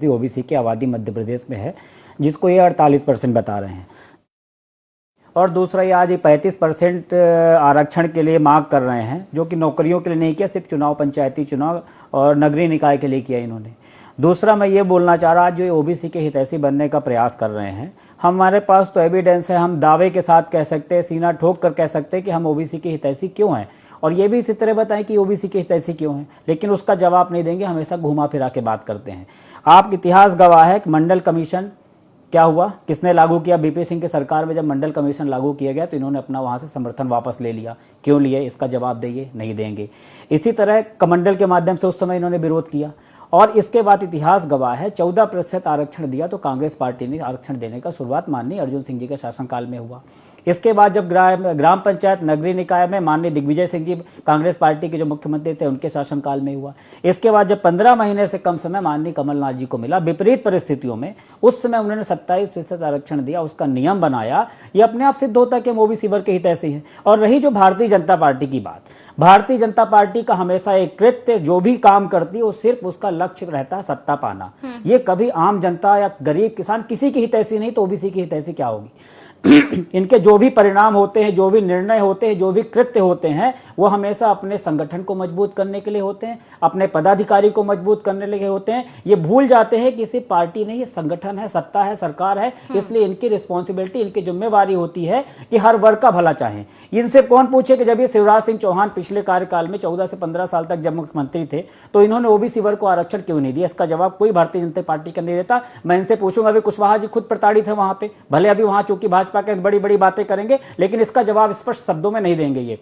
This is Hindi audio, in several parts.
फीसदी ओबीसी की आबादी मध्य प्रदेश में है, जिसको ये 48% बता रहे हैं। और दूसरा, ये आज 35% आरक्षण के लिए मांग कर रहे हैं, जो कि नौकरियों के लिए नहीं किया, सिर्फ चुनाव, पंचायती चुनाव और नगरीय निकाय के लिए किया इन्होंने। दूसरा, मैं ये बोलना चाह रहा, जो ओबीसी के हितैषी बनने का प्रयास कर रहे हैं, हमारे पास तो एविडेंस है, हम दावे के साथ कह सकते हैं, सीना ठोक कर कह सकते हैं कि हम ओबीसी के हितैषी क्यों हैं, और ये भी इसी तरह बताएं कि ओबीसी के हितैषी क्यों हैं, लेकिन उसका जवाब नहीं देंगे, हमेशा घुमा फिरा के बात करते हैं। आप इतिहास गवाह है कि मंडल कमीशन क्या हुआ, किसने लागू किया? बीपी सिंह की सरकार में जब मंडल कमीशन लागू किया गया तो इन्होंने अपना वहां से समर्थन वापस ले लिया। क्यों लिए, इसका जवाब देंगे? नहीं देंगे। इसी तरह कमंडल के माध्यम से उस समय इन्होंने विरोध किया, और इसके बाद इतिहास गवाह है 14% आरक्षण दिया तो कांग्रेस पार्टी ने आरक्षण देने का शुरुआत माननीय अर्जुन सिंह जी के शासनकाल में हुआ। इसके बाद जब ग्राम पंचायत नगरीय निकाय में माननीय दिग्विजय सिंह जी कांग्रेस पार्टी के जो मुख्यमंत्री थे उनके शासनकाल में हुआ। इसके बाद जब 15 महीने से कम समय माननीय कमलनाथ जी को मिला, विपरीत परिस्थितियों में, उस समय उन्होंने 27% आरक्षण दिया, उसका नियम बनाया। ये अपने आप सिद्ध होता है कि हम ओबीसी वर्ग के हितैषी हैं। और रही जो भारतीय जनता पार्टी की बात, भारतीय जनता पार्टी का हमेशा एक कृत्य, जो भी काम करती है वो सिर्फ उसका लक्ष्य रहता है सत्ता पाना। ये कभी आम जनता या गरीब किसान किसी की हितैषी नहीं, तो ओबीसी की हितैषी क्या होगी? इनके जो भी परिणाम होते हैं, जो भी निर्णय होते हैं, जो भी कृत्य होते हैं, वो हमेशा अपने संगठन को मजबूत करने के लिए होते हैं, अपने पदाधिकारी को मजबूत करने के लिए होते हैं। ये भूल जाते हैं कि सिर्फ पार्टी नहीं, ये संगठन है, सत्ता है, सरकार है, इसलिए इनकी रिस्पॉन्सिबिलिटी, इनकी जिम्मेवारी होती है कि हर वर्ग का भला चाहें। इनसे कौन पूछे कि जब ये शिवराज सिंह चौहान पिछले कार्यकाल में 14 से 15 साल तक जब मुख्यमंत्री थे तो इन्होंने ओबीसी वर्ग को आरक्षण क्यों नहीं दिया? इसका जवाब कोई भारतीय जनता पार्टी का नहीं देता। मैं इनसे पूछूंगा, अभी कुशवाहा जी खुद प्रताड़ित है वहां पे, भले अभी वहां चूंकि भाजपा के बड़ी बड़ी बातें करेंगे, लेकिन इसका जवाब स्पष्ट शब्दों में नहीं देंगे। ये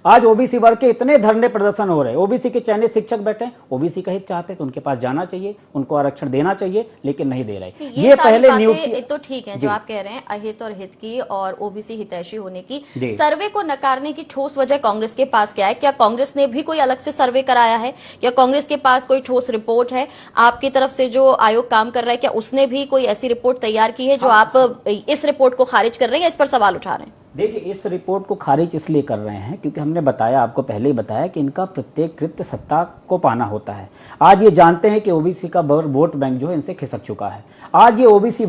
आज ओबीसी वर्ग के इतने धरने प्रदर्शन हो रहे हैं, ओबीसी के चयनित शिक्षक बैठे, ओबीसी का हित चाहते तो उनके पास जाना चाहिए, उनको आरक्षण देना चाहिए, लेकिन नहीं दे रहे। ये पहले नियुक्ति तो ठीक है जो आप कह रहे हैं, अहित और हित की और ओबीसी हितैषी होने की, सर्वे को नकारने की ठोस वजह कांग्रेस के पास क्या है? क्या कांग्रेस ने भी कोई अलग से सर्वे कराया है? क्या कांग्रेस के पास कोई ठोस रिपोर्ट है? आपकी तरफ से जो आयोग काम कर रहा है, क्या उसने भी कोई ऐसी रिपोर्ट तैयार की है जो आप इस रिपोर्ट को खारिज कर रहे हैं, इस पर सवाल उठा रहे हैं? देखिए, इस रिपोर्ट को खारिज इसलिए कर रहे हैं क्योंकि हमने बताया, आपको पहले ही बताया कि इनका प्रत्येक कृत्य सत्ता को पाना होता है। आज ये जानते हैं कि ओबीसी का वोट बैंक जो है इनसे खिसक चुका है। आज ये ओबीसी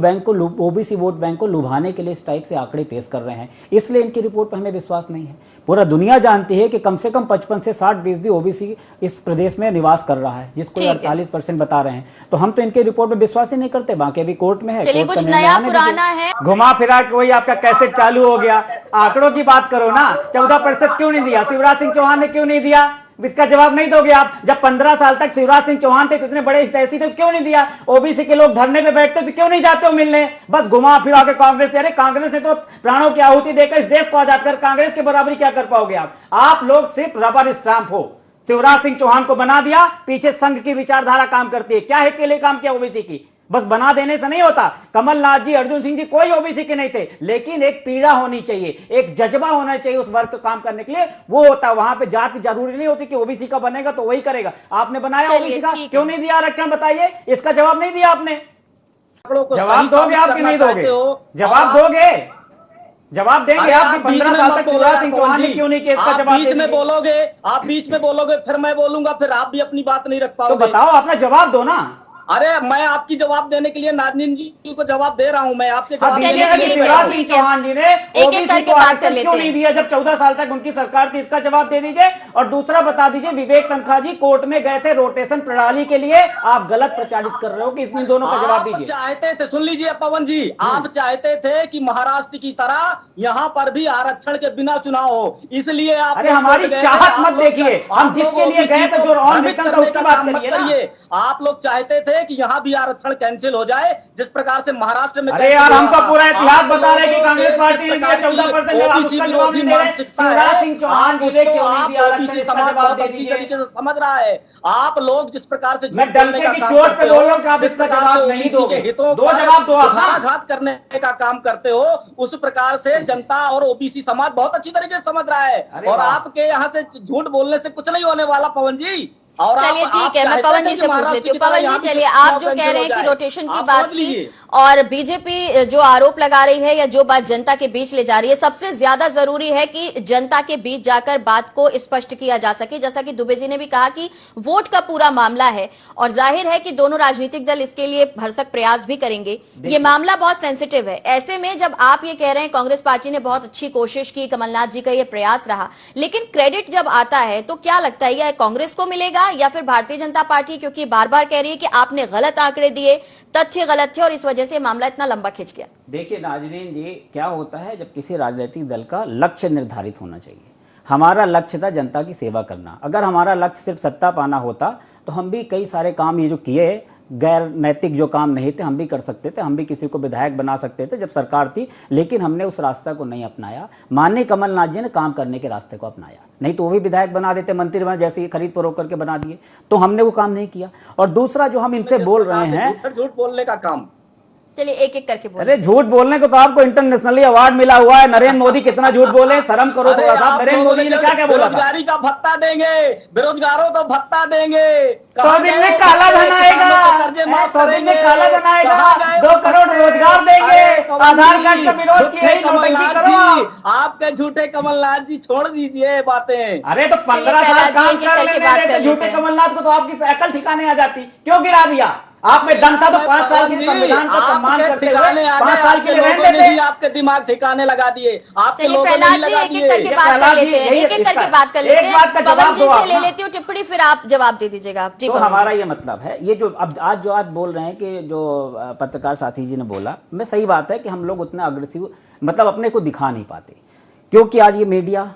वोट बैंक को लुभाने के लिए इस टाइप से आंकड़े पेश कर रहे हैं, इसलिए इनकी रिपोर्ट पर हमें विश्वास नहीं है। पूरा दुनिया जानती है कि कम से कम 55 से 60% ओबीसी इस प्रदेश में निवास कर रहा है, जिसको 48% बता रहे हैं। तो हम तो इनके रिपोर्ट में विश्वास ही नहीं करते। बाकी अभी कोर्ट में है, चलिए कुछ नया पुराना है, घुमा फिरा के वही आपका कैसेट चालू हो गया। आंकड़ों की बात करो ना, 14% क्यों नहीं दिया? शिवराज सिंह चौहान ने क्यों नहीं दिया? इसका जवाब नहीं दोगे आप? जब 15 साल तक शिवराज सिंह चौहान थे तो इतने बड़े हितैषी थे, क्यों नहीं दिया? ओबीसी के लोग धरने पे बैठते तो क्यों नहीं जाते हो मिलने? बस घुमा फिरा के कांग्रेस, अरे कांग्रेस ने तो प्राणों की आहुति देकर इस देश को आजाद कर, कांग्रेस के बराबरी क्या कर पाओगे आप लोग सिर्फ रबर स्टाम्प हो। शिवराज सिंह चौहान को बना दिया, पीछे संघ की विचारधारा काम करती है। क्या हित के लिए काम किया ओबीसी की? बस बना देने से नहीं होता। कमलनाथ जी, अर्जुन सिंह जी कोई ओबीसी के नहीं थे, लेकिन एक पीड़ा होनी चाहिए, एक जज्बा होना चाहिए उस वर्ग को काम करने के लिए, वो होता है। वहां पे जाति जरूरी नहीं होती कि ओबीसी का बनेगा तो वही करेगा। आपने बनाया ओबीसी का, क्यों नहीं दिया आरक्षण? बताइए, इसका जवाब नहीं दिया आपने। जवाब दोगे आप कि नहीं दोगे? जवाब दोगे? जवाब देंगे आप? 15 साल तक शिवराज सिंह चौहान ने क्यों नहीं किया? इसका जवाब बीच में बोलोगे, आप बीच में बोलोगे, फिर मैं बोलूंगा, फिर आप भी अपनी बात नहीं रख पाओगे। तो बताओ, अपना जवाब दो ना। अरे मैं आपकी जवाब देने के लिए नाज़नीन जी को जवाब दे रहा हूं। मैं आपके जवाब शिवराज सिंह चौहान जी ने ओबीसी को आरक्षण क्यों नहीं दिया जब 14 साल तक उनकी सरकार थी? इसका जवाब दे दीजिए। और दूसरा बता दीजिए, विवेक तनखा जी कोर्ट में गए थे रोटेशन प्रणाली के लिए, आप गलत प्रचारित कर रहे हो कि इन दोनों का जवाब दीजिए। चाहते थे, सुन लीजिए पवन जी, आप चाहते थे कि महाराष्ट्र की तरह यहां पर भी आरक्षण के बिना चुनाव हो, इसलिए आप। अरे हमारी चाहत मत देखिए, हम जिसके लिए गए थे जो ऑन रिटर्न था उसकी बात करिए। आप लोग चाहते थे कि यहाँ भी आरक्षण कैंसिल हो जाए, जिस प्रकार से महाराष्ट्र में। अरे यार, हमको पूरा इतिहास बता रहे कि कांग्रेस पार्टी ने दिया 14%। शिवराज सिंह चौहान ओबीसी समाज बहुत अच्छी तरीके से समझ रहा है। आप लोग जिस प्रकार से मैं डंके की चोट पे बोल रहा हूं कि आप इसका जवाब नहीं दोगे। दो जवाब दो। घात करने का काम करते हो, उस प्रकार से जनता और ओबीसी समाज बहुत अच्छी तरीके से समझ रहा है। और आपके यहाँ से झूठ बोलने से कुछ नहीं होने वाला पवन जी। और चलिए ठीक है, मैं पवन जी से पूछ लेती हूँ। पवन जी, चलिए आप जो कह रहे हैं कि रोटेशन की बात थी और बीजेपी जो आरोप लगा रही है या जो बात जनता के बीच ले जा रही है, सबसे ज्यादा जरूरी है कि जनता के बीच जाकर बात को स्पष्ट किया जा सके। जैसा कि दुबे जी ने भी कहा कि वोट का पूरा मामला है और जाहिर है कि दोनों राजनीतिक दल इसके लिए भरसक प्रयास भी करेंगे। ये मामला बहुत सेंसिटिव है। ऐसे में जब आप ये कह रहे हैं कांग्रेस पार्टी ने बहुत अच्छी कोशिश की, कमलनाथ जी का ये प्रयास रहा, लेकिन क्रेडिट जब आता है तो क्या लगता है यह कांग्रेस को मिलेगा या फिर भारतीय जनता पार्टी, क्योंकि बार बार कह रही है कि आपने गलत आंकड़े दिए, तथ्य गलत थे और इस वजह से मामला इतना लंबा खिंच गया। देखिए नाजरीन जी, क्या होता है जब किसी राजनीतिक दल का लक्ष्य निर्धारित होना चाहिए। हमारा लक्ष्य था जनता की सेवा करना। अगर हमारा लक्ष्य सिर्फ सत्ता पाना होता तो हम भी कई सारे काम ये जो किए गैर नैतिक जो काम नहीं थे हम भी कर सकते थे, हम भी किसी को विधायक बना सकते थे जब सरकार थी, लेकिन हमने उस रास्ता को नहीं अपनाया। माननीय कमलनाथ जी ने काम करने के रास्ते को अपनाया, नहीं तो वो भी विधायक बना देते, मंत्री बना, जैसे खरीद फरोख्त करके बना दिए, तो हमने वो काम नहीं किया। और दूसरा जो हम इनसे बोल रहे हैं झूठ बोलने का काम, चलिए एक एक करके बोलिए। अरे झूठ बोलने को तो आपको इंटरनेशनली अवार्ड मिला हुआ है। नरेंद्र मोदी कितना झूठ बोले, शर्म करो थोड़ा सा। नरेंद्र मोदी ने क्या क्या बोला था? बेरोजगारी का भत्ता देंगे, बेरोजगारों को भत्ता देंगे, 100 दिन में काला धन आएगा, 100 दिन में काला धन आएगा, 2 करोड़ रोजगार देंगे, आधार कार्ड का विरोध किया, नोटंकी करो आप। आपके झूठे कमलनाथ जी छोड़ दीजिए बातें। अरे तो 15 साल काम कर लेते झूठे कमलनाथ को तो आपकी अकल ठिकाने आ जाती, क्यों गिरा दिया? आप में दम था तो 5 साल के संविधान का सम्मान करते हुए 5 साल के लिए रहने देते। आपके दिमाग ठिकाने लगा दिए, आपके चलिए लोगों ने प्रहलाद नहीं जी लगा एक एक दिए। करके बात कर लेते हैं, एक एक करके बात कर लेते हैं। पवन जी से ले ना। लेती हूँ टिप्पणी, फिर आप जवाब दे दीजिएगा। जी तो पवन हमारा जी। ये मतलब है, ये जो अब आज बोल रहे हैं कि जो पत्रकार साथी जी ने बोला, मैं सही बात है कि हम लोग उतना अग्रेसिव मतलब अपने को दिखा नहीं पाते, क्योंकि आज ये मीडिया,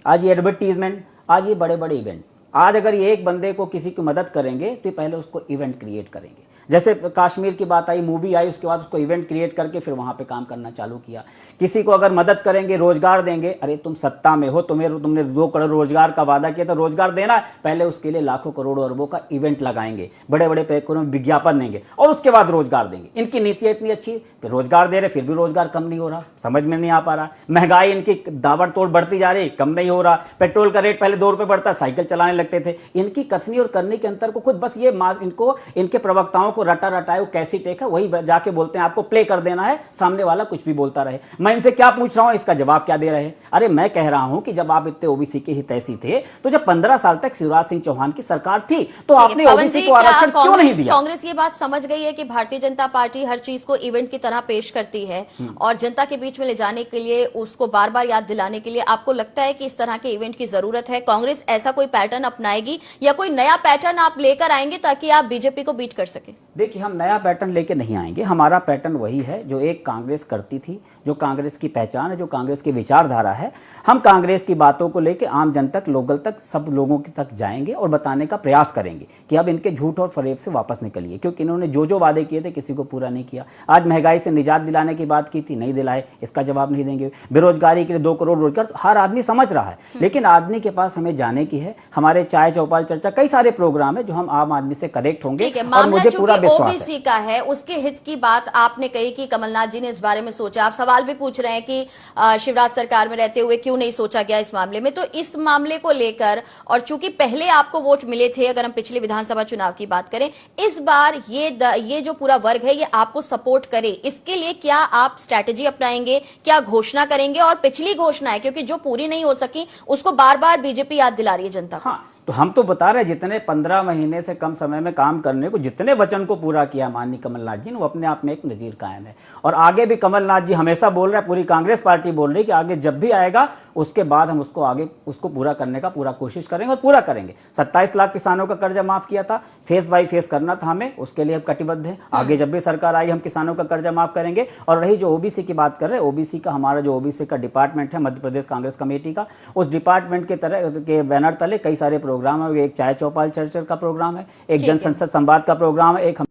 आज ये एडवर्टीजमेंट, आज ये बड़े बड़े इवेंट, आज अगर ये एक बंदे को किसी की मदद करेंगे तो पहले उसको इवेंट क्रिएट करेंगे। जैसे कश्मीर की बात आई, मूवी आई, उसके बाद उसको इवेंट क्रिएट करके फिर वहां पे काम करना चालू किया। किसी को अगर मदद करेंगे, रोजगार देंगे, अरे तुम सत्ता में हो, तुमने 2 करोड़ रोजगार का वादा किया था, रोजगार देना है, पहले उसके लिए लाखों करोड़ों अरबों का इवेंट लगाएंगे, बड़े बड़े पैकों में विज्ञापन देंगे और उसके बाद रोजगार देंगे। इनकी नीतियां इतनी अच्छी, फिर रोजगार दे रहे, फिर भी रोजगार कम नहीं हो रहा, समझ में नहीं आ पा रहा। महंगाई इनकी दाबड़तोड़ बढ़ती जा रही, कम नहीं हो रहा। पेट्रोल का रेट पहले 2 रुपए बढ़ता, साइकिल चलाने लगते थे। इनकी कथनी और करने के अंतर को खुद बस ये इनको इनके प्रवक्ताओं को रटा रटाए कैसी टेक है, वही जाके बोलते हैं आपको प्ले कर देना है, सामने वाला कुछ भी बोलता रहे। मैं इनसे क्या पूछ रहा हूं, इसका जवाब क्या दे रहे हैं? अरे मैं कह रहा हूं कि जब आप इतने ओबीसी के हितैषी थे, तो जब 15 साल तक शिवराज सिंह चौहान की सरकार थी, तो आपने ओबीसी को आरक्षण क्यों नहीं दिया? कांग्रेस ये बात समझ गई है कि भारतीय जनता पार्टी हर चीज को इवेंट की तरह पेश करती है और जनता के बीच में ले जाने के लिए, उसको बार बार याद दिलाने के लिए आपको लगता है कि इस तरह के इवेंट की जरूरत है? कांग्रेस ऐसा कोई पैटर्न अपनाएगी या कोई नया पैटर्न आप लेकर आएंगे ताकि आप बीजेपी को बीट कर सके? देखिए, हम नया पैटर्न लेके नहीं आएंगे। हमारा पैटर्न वही है जो एक कांग्रेस करती थी, जो कांग्रेस की पहचान है, जो कांग्रेस की विचारधारा है। हम कांग्रेस की बातों को लेके आम जन तक, लोकल तक, सब लोगों तक जाएंगे और बताने का प्रयास करेंगे कि अब इनके झूठ और फरेब से वापस निकलिए, क्योंकि इन्होंने जो वादे किए थे किसी को पूरा नहीं किया। आज महंगाई से निजात दिलाने की बात की थी, नहीं दिलाए, इसका जवाब नहीं देंगे। बेरोजगारी के लिए 2 करोड़ रोजगार, हर आदमी समझ रहा है, लेकिन आदमी के पास हमें जाने की है। हमारे चाय चौपाल चर्चा, कई सारे प्रोग्राम है जो हम आम आदमी से कनेक्ट होंगे और मुझे पूरा विश्वास है। का है, उसके हित की बात आपने कही कि कमलनाथ जी ने इस बारे में सोचा। आप सवाल भी पूछ रहे हैं कि शिवराज सरकार में रहते हुए क्यों नहीं सोचा गया इस मामले में। तो इस मामले को लेकर, और चूंकि पहले आपको वोट मिले थे, अगर हम पिछले विधानसभा चुनाव की बात करें, इस बार ये जो पूरा वर्ग है ये आपको सपोर्ट करे, इसके लिए क्या आप स्ट्रैटेजी अपनाएंगे, क्या घोषणा करेंगे? और पिछली घोषणा है, क्योंकि जो पूरी नहीं हो सकी उसको बार बार बीजेपी याद दिला रही है जनता को। हाँ, तो हम तो बता रहे हैं, जितने 15 महीने से कम समय में काम करने को जितने वचन को पूरा किया माननीय कमलनाथ जी ने, वो अपने आप में एक नजीर कायम है। और आगे भी कमलनाथ जी हमेशा बोल रहे हैं, पूरी कांग्रेस पार्टी बोल रही है कि आगे जब भी आएगा उसके बाद हम उसको पूरा करने का पूरा कोशिश करेंगे और पूरा करेंगे। 27 लाख किसानों का कर्जा माफ किया था, फेस बाय फेस करना था हमें, उसके लिए हम कटिबद्ध हैं। आगे जब भी सरकार आई हम किसानों का कर्जा माफ करेंगे। और रही जो ओबीसी की बात कर रहे हैं, ओबीसी का हमारा जो ओबीसी का डिपार्टमेंट है मध्य प्रदेश कांग्रेस कमेटी का, उस डिपार्टमेंट के बैनर तले कई सारे प्रोग्राम है। एक चाय चौपाल चर्चा का प्रोग्राम है, एक जन संसद संवाद का प्रोग्राम है, एक